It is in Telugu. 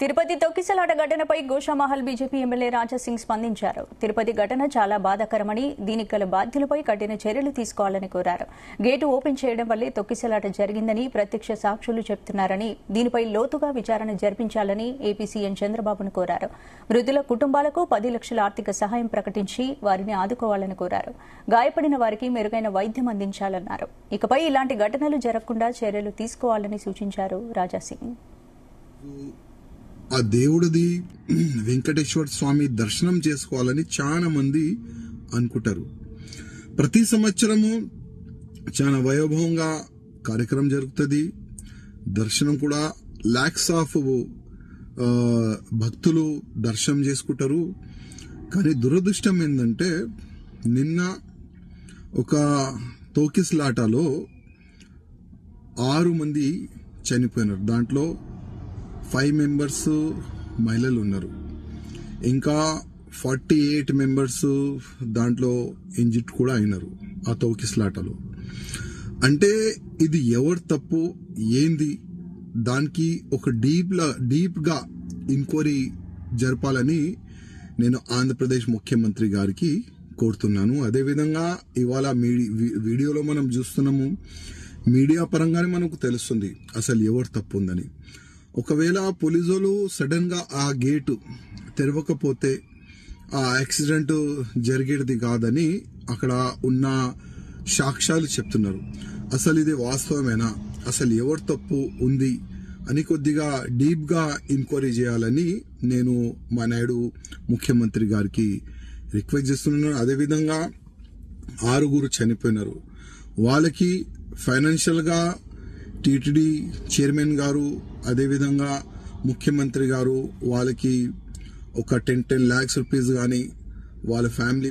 తిరుపతి తొక్కిసలాట ఘటనపై గోషామహల్ బీజేపీ ఎమ్మెల్యే రాజాసింగ్ స్పందించారు. తిరుపతి ఘటన చాలా బాధాకరమని, దీనికి గల బాధ్యులపై కఠిన చర్యలు తీసుకోవాలని కోరారు. గేటు ఓపెన్ చేయడం వల్లే తొక్కిసలాట జరిగిందని ప్రత్యక్ష సాక్షులు చెబుతున్నారని, దీనిపై లోతుగా విచారణ జరిపించాలని ఏపీ సీఎం చంద్రబాబును కోరారు. మృతుల కుటుంబాలకు 10 లక్షల ఆర్థిక సహాయం ప్రకటించి వారిని ఆదుకోవాలని కోరారు. గాయపడిన వారికి మెరుగైన వైద్యం అందించాలన్నారు. ఇకపై ఇలాంటి ఘటనలు జరగకుండా చర్యలు తీసుకోవాలని సూచించారు రాజాసింగ్. ఆ దేవుడిది వెంకటేశ్వర స్వామి దర్శనం చేసుకోవాలని చాలా మంది అనుకుంటారు. ప్రతి సంవత్సరము చాలా వైభవంగా కార్యక్రమం జరుగుతుంది. దర్శనం కూడా లాక్స్ ఆఫ్ భక్తులు దర్శనం చేసుకుంటారు. కానీ దురదృష్టం ఏంటంటే నిన్న ఒక తోకిస్లాటలో 6 మంది చనిపోయినారు. దాంట్లో 5 మెంబర్స్ మహిళలు ఉన్నారు. ఇంకా 48 మెంబర్స్ దాంట్లో ఇంజిట్ కూడా అయినారు ఆ తోకిస్లాటలో. అంటే ఇది ఎవరు తప్పు ఏంది, దానికి ఒక డీప్ గా ఎంక్వైరీ జరపాలని నేను ఆంధ్రప్రదేశ్ ముఖ్యమంత్రి గారికి కోరుతున్నాను. అదేవిధంగా ఇవాళ వీడియోలో మనం చూస్తున్నాము, మీడియా పరంగానే మనకు తెలుస్తుంది అసలు ఎవరు తప్పు ఉందని. ఒకవేళ పోలీసులు సడన్ గా ఆ గేటు తెరవకపోతే ఆ యాక్సిడెంట్ జరిగేది కాదని అక్కడ ఉన్న సాక్ష్యాలు చెప్తున్నారు. అసలు ఇది వాస్తవమేనా, అసలు ఎవరు తప్పు ఉంది అని కొద్దిగా డీప్ గా ఎంక్వైరీ చేయాలని నేను మా నాయుడు ముఖ్యమంత్రి గారికి రిక్వెస్ట్ చేస్తున్నాను. అదేవిధంగా 6 చనిపోయినారు. వాళ్ళకి ఫైనాన్షియల్ గా టీటీడీ చైర్మన్ గారు, అదేవిధంగా ముఖ్యమంత్రి గారు వాళ్ళకి ఒక 10 lakhs రూపీస్ కానీ వాళ్ళ ఫ్యామిలీ